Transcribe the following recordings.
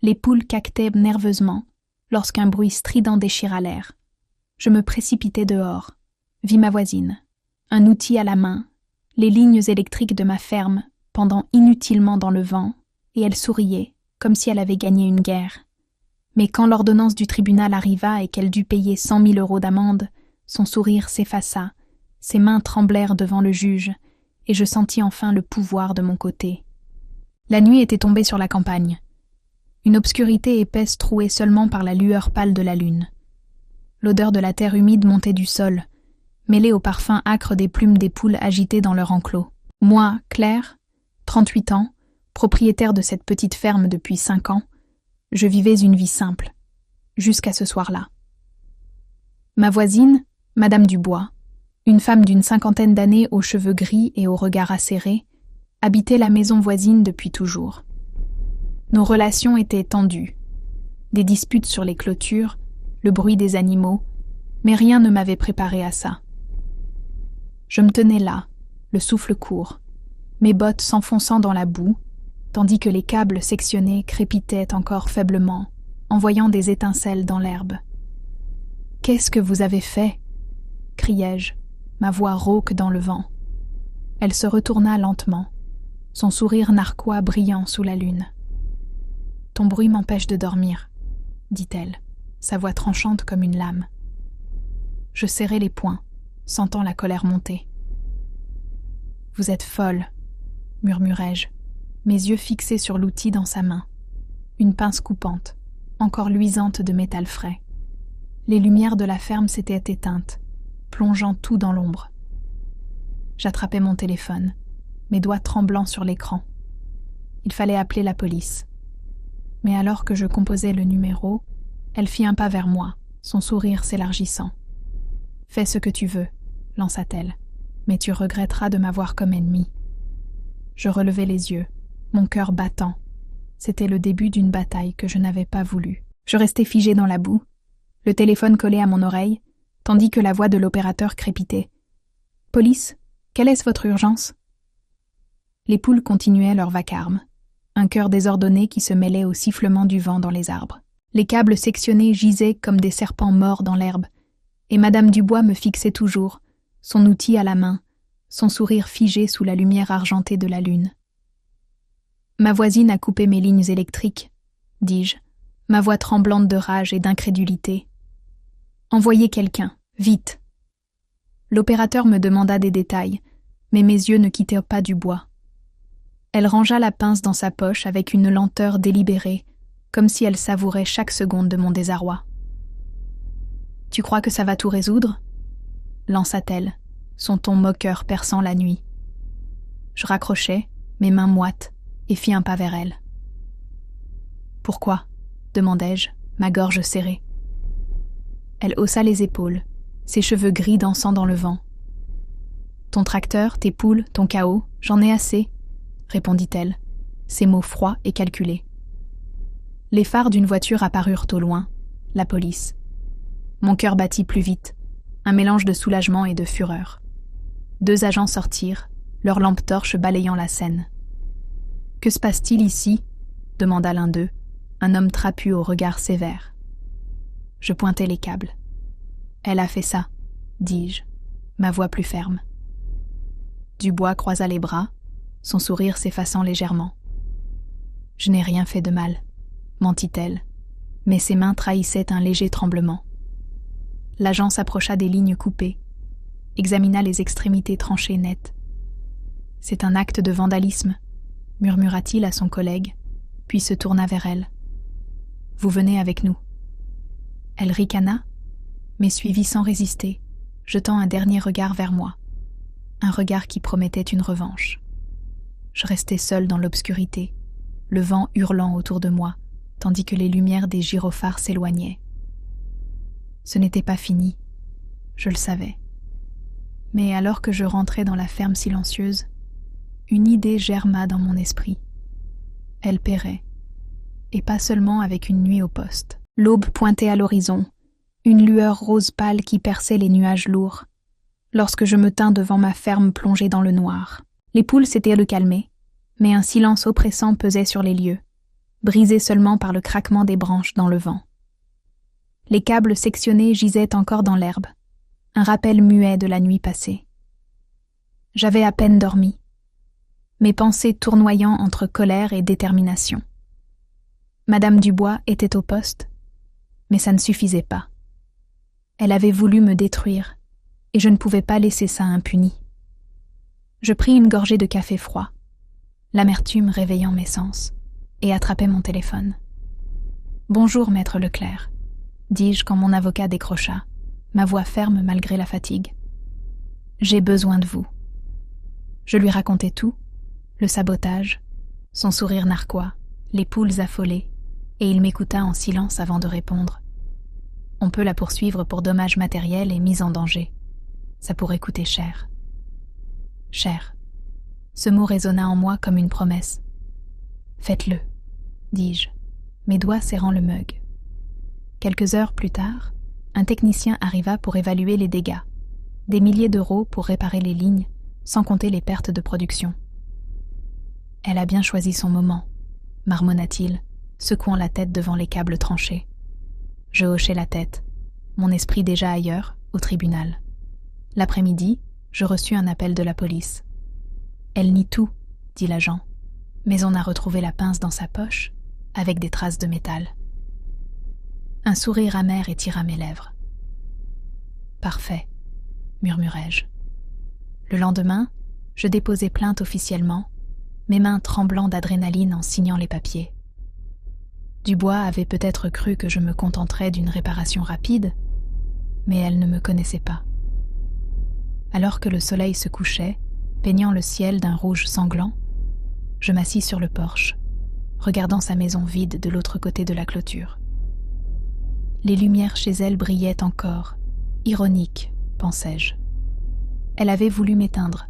Les poules caquetaient nerveusement lorsqu'un bruit strident déchira l'air. Je me précipitai dehors, vis ma voisine, un outil à la main, les lignes électriques de ma ferme pendant inutilement dans le vent, et elle souriait, comme si elle avait gagné une guerre. Mais quand l'ordonnance du tribunal arriva et qu'elle dut payer 100 000 € d'amende, son sourire s'effaça, ses mains tremblèrent devant le juge, et je sentis enfin le pouvoir de mon côté. La nuit était tombée sur la campagne. Une obscurité épaisse trouée seulement par la lueur pâle de la lune. L'odeur de la terre humide montait du sol, mêlée au parfum âcre des plumes des poules agitées dans leur enclos. Moi, Claire, 38 ans, propriétaire de cette petite ferme depuis 5 ans, je vivais une vie simple, jusqu'à ce soir-là. Ma voisine, Madame Dubois, une femme d'une 50aine d'années aux cheveux gris et au regard acéré, habitait la maison voisine depuis toujours. Nos relations étaient tendues. Des disputes sur les clôtures, le bruit des animaux, mais rien ne m'avait préparé à ça. Je me tenais là, le souffle court, mes bottes s'enfonçant dans la boue, tandis que les câbles sectionnés crépitaient encore faiblement, envoyant des étincelles dans l'herbe. « Qu'est-ce que vous avez fait ?» criai-je, ma voix rauque dans le vent. Elle se retourna lentement, son sourire narquois brillant sous la lune. « Ton bruit m'empêche de dormir, » dit-elle, sa voix tranchante comme une lame. Je serrai les poings, sentant la colère monter. « Vous êtes folle, » murmurai-je, mes yeux fixés sur l'outil dans sa main. Une pince coupante, encore luisante de métal frais. Les lumières de la ferme s'étaient éteintes, plongeant tout dans l'ombre. J'attrapais mon téléphone, mes doigts tremblants sur l'écran. Il fallait appeler la police. Mais alors que je composais le numéro, elle fit un pas vers moi, son sourire s'élargissant. « Fais ce que tu veux, » lança-t-elle, « mais tu regretteras de m'avoir comme ennemi. » Je relevai les yeux, mon cœur battant. C'était le début d'une bataille que je n'avais pas voulu. Je restai figé dans la boue, le téléphone collé à mon oreille, tandis que la voix de l'opérateur crépitait. « Police, quelle est votre urgence ?» Les poules continuaient leur vacarme, un chœur désordonné qui se mêlait au sifflement du vent dans les arbres. Les câbles sectionnés gisaient comme des serpents morts dans l'herbe, et Madame Dubois me fixait toujours, son outil à la main, son sourire figé sous la lumière argentée de la lune. « Ma voisine a coupé mes lignes électriques, » dis-je, ma voix tremblante de rage et d'incrédulité. « Envoyez quelqu'un, vite !» L'opérateur me demanda des détails, mais mes yeux ne quittaient pas Dubois. Elle rangea la pince dans sa poche avec une lenteur délibérée, comme si elle savourait chaque seconde de mon désarroi. « Tu crois que ça va tout résoudre ?» lança-t-elle, son ton moqueur perçant la nuit. Je raccrochai, mes mains moites, et fis un pas vers elle. « Pourquoi ?» demandai-je, ma gorge serrée. Elle haussa les épaules, ses cheveux gris dansant dans le vent. « Ton tracteur, tes poules, ton chaos, j'en ai assez, » répondit-elle, ses mots froids et calculés. Les phares d'une voiture apparurent au loin, la police. Mon cœur battit plus vite, un mélange de soulagement et de fureur. 2 agents sortirent, leurs lampes torches balayant la scène. « Que se passe-t-il ici ?» demanda l'un d'eux, un homme trapu au regard sévère. Je pointai les câbles. « Elle a fait ça, » dis-je, ma voix plus ferme. Dubois croisa les bras, son sourire s'effaçant légèrement. « Je n'ai rien fait de mal, » mentit-elle, mais ses mains trahissaient un léger tremblement. L'agent s'approcha des lignes coupées, examina les extrémités tranchées nettes. « C'est un acte de vandalisme, » murmura-t-il à son collègue, puis se tourna vers elle. « Vous venez avec nous. » Elle ricana, mais suivit sans résister, jetant un dernier regard vers moi, un regard qui promettait une revanche. Je restai seul dans l'obscurité, le vent hurlant autour de moi, tandis que les lumières des gyrophares s'éloignaient. Ce n'était pas fini, je le savais. Mais alors que je rentrais dans la ferme silencieuse, une idée germa dans mon esprit. Elle paierait, et pas seulement avec une nuit au poste. L'aube pointait à l'horizon, une lueur rose pâle qui perçait les nuages lourds, lorsque je me tins devant ma ferme plongée dans le noir. Les poules s'étaient recalmées, mais un silence oppressant pesait sur les lieux. brisé seulement par le craquement des branches dans le vent. Les câbles sectionnés gisaient encore dans l'herbe, un rappel muet de la nuit passée. J'avais à peine dormi, mes pensées tournoyant entre colère et détermination. Madame Dubois était au poste, mais ça ne suffisait pas. Elle avait voulu me détruire, et je ne pouvais pas laisser ça impuni. Je pris une gorgée de café froid, l'amertume réveillant mes sens, et attrapai mon téléphone. « Bonjour, maître Leclerc », dis-je quand mon avocat décrocha, ma voix ferme malgré la fatigue. « J'ai besoin de vous. » Je lui racontai tout, le sabotage, son sourire narquois, les poules affolées, et il m'écouta en silence avant de répondre. « On peut la poursuivre pour dommages matériels et mise en danger. Ça pourrait coûter cher. » Cher. Ce mot résonna en moi comme une promesse. « Faites-le, » dis-je, mes doigts serrant le mug. Quelques heures plus tard, un technicien arriva pour évaluer les dégâts, des milliers d'euros pour réparer les lignes, sans compter les pertes de production. « Elle a bien choisi son moment, » marmonna-t-il, secouant la tête devant les câbles tranchés. Je hochai la tête, mon esprit déjà ailleurs, au tribunal. L'après-midi, je reçus un appel de la police. « Elle nie tout, » dit l'agent, mais on a retrouvé la pince dans sa poche, avec des traces de métal. Un sourire amer étira mes lèvres. « Parfait, » murmurai-je. Le lendemain, je déposai plainte officiellement, mes mains tremblant d'adrénaline en signant les papiers. Dubois avait peut-être cru que je me contenterais d'une réparation rapide, mais elle ne me connaissait pas. Alors que le soleil se couchait, peignant le ciel d'un rouge sanglant, je m'assis sur le porche, regardant sa maison vide de l'autre côté de la clôture. Les lumières chez elle brillaient encore, ironiques, pensai-je. Elle avait voulu m'éteindre,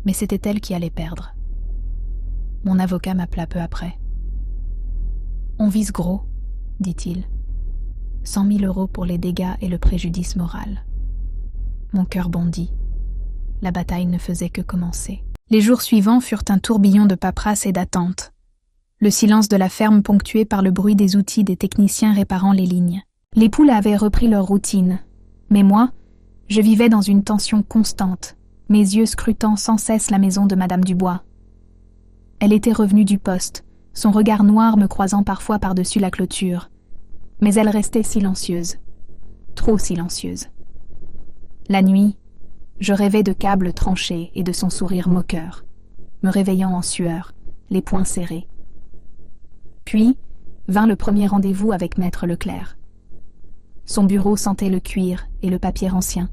mais c'était elle qui allait perdre. Mon avocat m'appela peu après. « On vise gros, » dit-il. 100 000 euros pour les dégâts et le préjudice moral. Mon cœur bondit. La bataille ne faisait que commencer. Les jours suivants furent un tourbillon de paperasse et d'attente. Le silence de la ferme ponctué par le bruit des outils des techniciens réparant les lignes. Les poules avaient repris leur routine, mais moi, je vivais dans une tension constante, mes yeux scrutant sans cesse la maison de Madame Dubois. Elle était revenue du poste, son regard noir me croisant parfois par-dessus la clôture, mais elle restait silencieuse, trop silencieuse. La nuit, je rêvais de câbles tranchés et de son sourire moqueur, me réveillant en sueur, les poings serrés. Puis vint le premier rendez-vous avec maître Leclerc. Son bureau sentait le cuir et le papier ancien,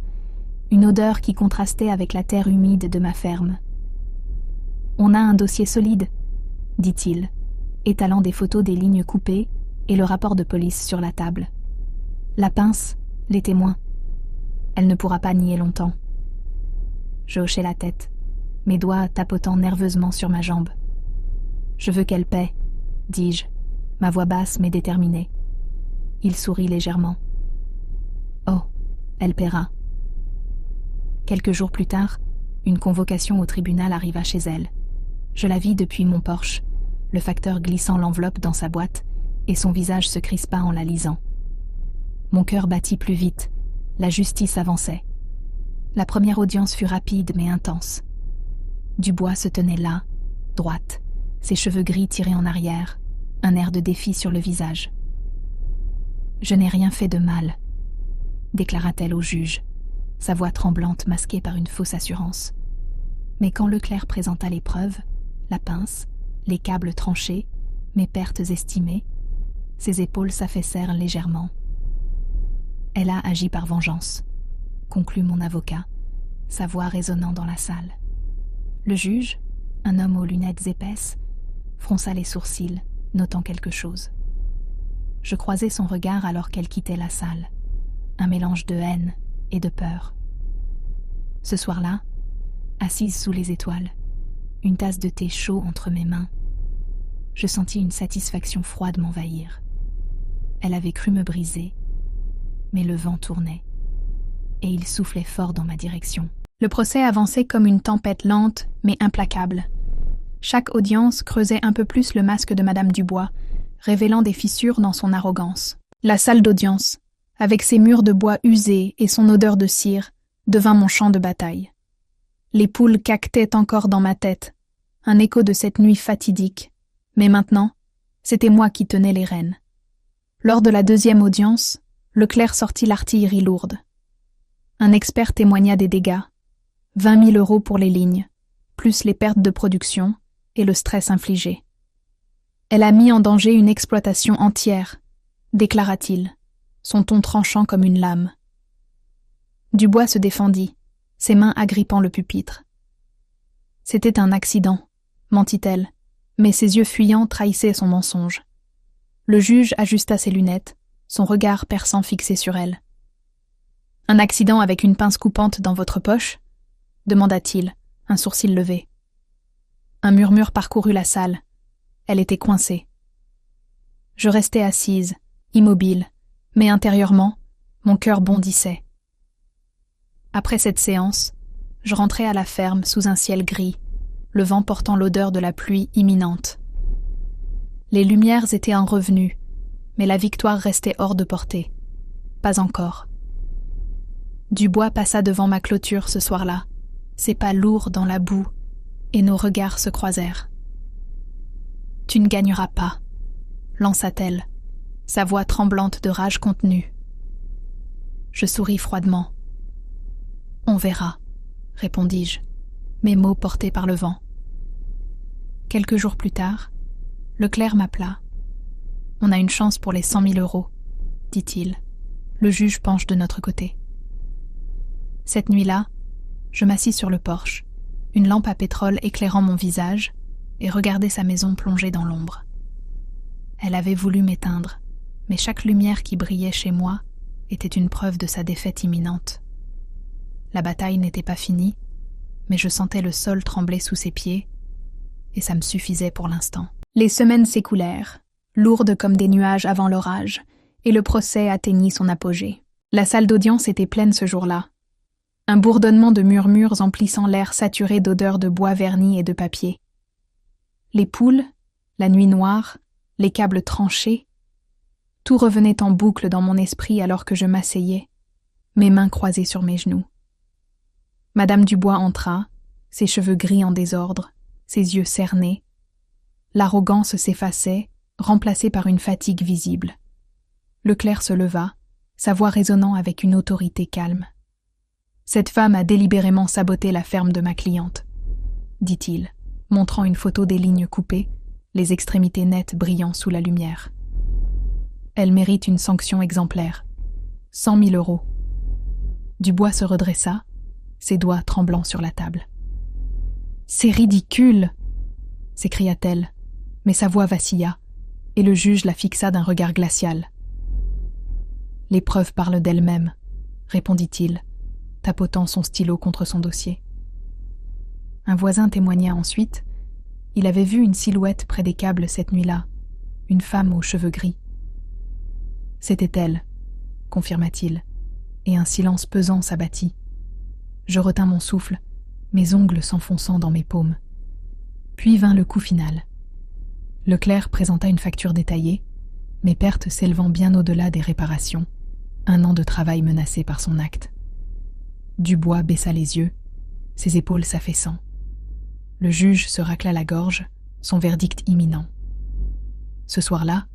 une odeur qui contrastait avec la terre humide de ma ferme. « On a un dossier solide, » dit-il, étalant des photos des lignes coupées et le rapport de police sur la table. La pince, les témoins. Elle ne pourra pas nier longtemps. Je hochai la tête, mes doigts tapotant nerveusement sur ma jambe. « Je veux qu'elle paie, » dis-je, ma voix basse mais déterminée. Il sourit légèrement. « Oh, elle paiera. » Quelques jours plus tard, une convocation au tribunal arriva chez elle. Je la vis depuis mon porche, le facteur glissant l'enveloppe dans sa boîte, et son visage se crispa en la lisant. Mon cœur battit plus vite, la justice avançait. La première audience fut rapide mais intense. Dubois se tenait là, droite, ses cheveux gris tirés en arrière, un air de défi sur le visage. « Je n'ai rien fait de mal », déclara-t-elle au juge, sa voix tremblante masquée par une fausse assurance. Mais quand Leclerc présenta les preuves, la pince, les câbles tranchés, mes pertes estimées, ses épaules s'affaissèrent légèrement. « Elle a agi par vengeance », conclut mon avocat, sa voix résonnant dans la salle. Le juge, un homme aux lunettes épaisses, fronça les sourcils, notant quelque chose. Je croisai son regard alors qu'elle quittait la salle, un mélange de haine et de peur. Ce soir-là, assise sous les étoiles, une tasse de thé chaud entre mes mains, je sentis une satisfaction froide m'envahir. Elle avait cru me briser, mais le vent tournait, et il soufflait fort dans ma direction. Le procès avançait comme une tempête lente, mais implacable. Chaque audience creusait un peu plus le masque de Madame Dubois, révélant des fissures dans son arrogance. La salle d'audience, avec ses murs de bois usés et son odeur de cire, devint mon champ de bataille. Les poules caquetaient encore dans ma tête, un écho de cette nuit fatidique, mais maintenant, c'était moi qui tenais les rênes. Lors de la deuxième audience, Leclerc sortit l'artillerie lourde. Un expert témoigna des dégâts, 20 000 € pour les lignes, plus les pertes de production et le stress infligé. Elle a mis en danger une exploitation entière, déclara-t-il, son ton tranchant comme une lame. Dubois se défendit, ses mains agrippant le pupitre. C'était un accident, mentit-elle, mais ses yeux fuyants trahissaient son mensonge. Le juge ajusta ses lunettes, son regard perçant fixé sur elle. « Un accident avec une pince coupante dans votre poche ?» demanda-t-il, un sourcil levé. Un murmure parcourut la salle. Elle était coincée. Je restais assise, immobile, mais intérieurement, mon cœur bondissait. Après cette séance, je rentrais à la ferme sous un ciel gris, le vent portant l'odeur de la pluie imminente. Les lumières étaient en revenu, mais la victoire restait hors de portée. Pas encore. Dubois passa devant ma clôture ce soir-là, ses pas lourds dans la boue, et nos regards se croisèrent. « Tu ne gagneras pas », lança-t-elle, sa voix tremblante de rage contenue. Je souris froidement. « On verra », répondis-je, mes mots portés par le vent. Quelques jours plus tard, Leclerc m'appela. « On a une chance pour les 100 000 €, dit-il. Le juge penche de notre côté. » Cette nuit-là, je m'assis sur le porche, une lampe à pétrole éclairant mon visage, et regardais sa maison plongée dans l'ombre. Elle avait voulu m'éteindre, mais chaque lumière qui brillait chez moi était une preuve de sa défaite imminente. La bataille n'était pas finie, mais je sentais le sol trembler sous ses pieds, et ça me suffisait pour l'instant. Les semaines s'écoulèrent, lourdes comme des nuages avant l'orage, et le procès atteignit son apogée. La salle d'audience était pleine ce jour-là. Un bourdonnement de murmures emplissant l'air saturé d'odeurs de bois verni et de papier. Les poules, la nuit noire, les câbles tranchés, tout revenait en boucle dans mon esprit alors que je m'asseyais, mes mains croisées sur mes genoux. Madame Dubois entra, ses cheveux gris en désordre, ses yeux cernés. L'arrogance s'effaçait, remplacée par une fatigue visible. Leclerc se leva, sa voix résonnant avec une autorité calme. « Cette femme a délibérément saboté la ferme de ma cliente, » dit-il, montrant une photo des lignes coupées, les extrémités nettes brillant sous la lumière. « Elle mérite une sanction exemplaire. 100 000 €. Dubois se redressa, ses doigts tremblant sur la table. « C'est ridicule !» s'écria-t-elle, mais sa voix vacilla, et le juge la fixa d'un regard glacial. « Les preuves parlent d'elles-mêmes, » répondit-il, tapotant son stylo contre son dossier. Un voisin témoigna ensuite. Il avait vu une silhouette près des câbles cette nuit-là, une femme aux cheveux gris. « C'était elle », confirma-t-il, et un silence pesant s'abattit. Je retins mon souffle, mes ongles s'enfonçant dans mes paumes. Puis vint le coup final. Leclerc présenta une facture détaillée, mes pertes s'élevant bien au-delà des réparations, 1 an de travail menacé par son acte. Dubois baissa les yeux, ses épaules s'affaissant. Le juge se racla la gorge, son verdict imminent. Ce soir-là,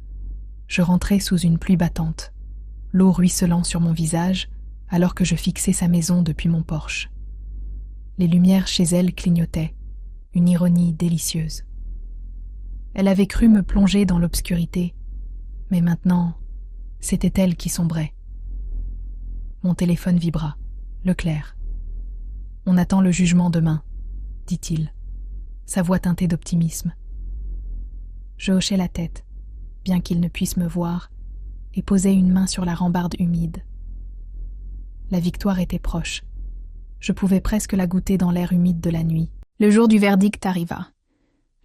je rentrais sous une pluie battante, l'eau ruisselant sur mon visage alors que je fixais sa maison depuis mon porche. Les lumières chez elle clignotaient, une ironie délicieuse. Elle avait cru me plonger dans l'obscurité, mais maintenant, c'était elle qui sombrait. Mon téléphone vibra. Leclerc. « On attend le jugement demain, » dit-il, sa voix teintée d'optimisme. Je hochai la tête, bien qu'il ne puisse me voir, et posai une main sur la rambarde humide. La victoire était proche. Je pouvais presque la goûter dans l'air humide de la nuit. Le jour du verdict arriva.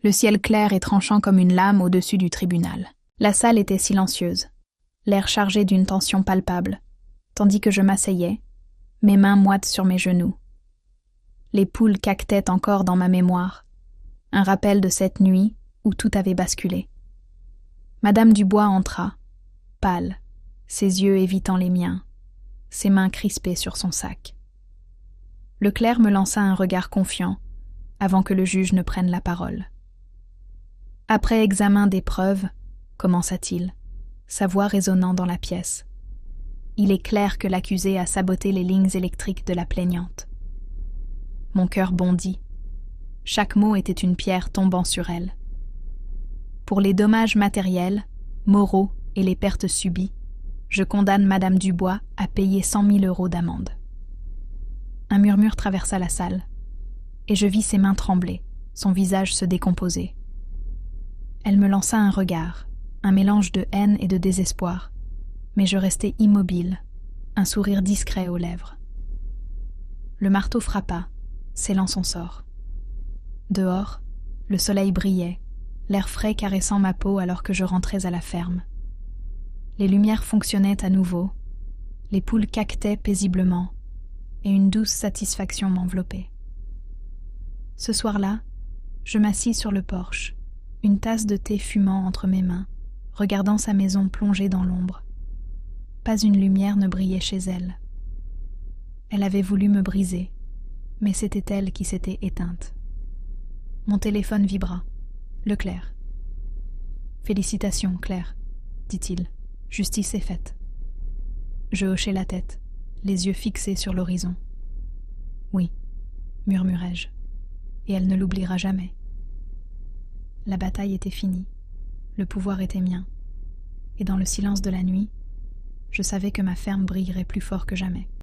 Le ciel clair et tranchant comme une lame au-dessus du tribunal. La salle était silencieuse, l'air chargé d'une tension palpable, tandis que je m'asseyais, mes mains moites sur mes genoux. Les poules caquetaient encore dans ma mémoire, un rappel de cette nuit où tout avait basculé. Madame Dubois entra, pâle, ses yeux évitant les miens, ses mains crispées sur son sac. Le clerc me lança un regard confiant, avant que le juge ne prenne la parole. Après examen des preuves, commença-t-il, sa voix résonnant dans la pièce, il est clair que l'accusé a saboté les lignes électriques de la plaignante. Mon cœur bondit. Chaque mot était une pierre tombant sur elle. Pour les dommages matériels, moraux et les pertes subies, je condamne Madame Dubois à payer 100 000 € d'amende. Un murmure traversa la salle, et je vis ses mains trembler, son visage se décomposer. Elle me lança un regard, un mélange de haine et de désespoir, mais je restai immobile, un sourire discret aux lèvres. Le marteau frappa, scellant son sort. Dehors, le soleil brillait, l'air frais caressant ma peau alors que je rentrais à la ferme. Les lumières fonctionnaient à nouveau, les poules caquetaient paisiblement, et une douce satisfaction m'enveloppait. Ce soir-là, je m'assis sur le porche, une tasse de thé fumant entre mes mains, regardant sa maison plongée dans l'ombre. Pas une lumière ne brillait chez elle. Elle avait voulu me briser, mais c'était elle qui s'était éteinte. Mon téléphone vibra. Le clerc. « Félicitations, Claire, » dit-il. « Justice est faite. » Je hochai la tête, les yeux fixés sur l'horizon. « Oui, » murmurai-je, « et elle ne l'oubliera jamais. » La bataille était finie, le pouvoir était mien, et dans le silence de la nuit, je savais que ma ferme brillerait plus fort que jamais.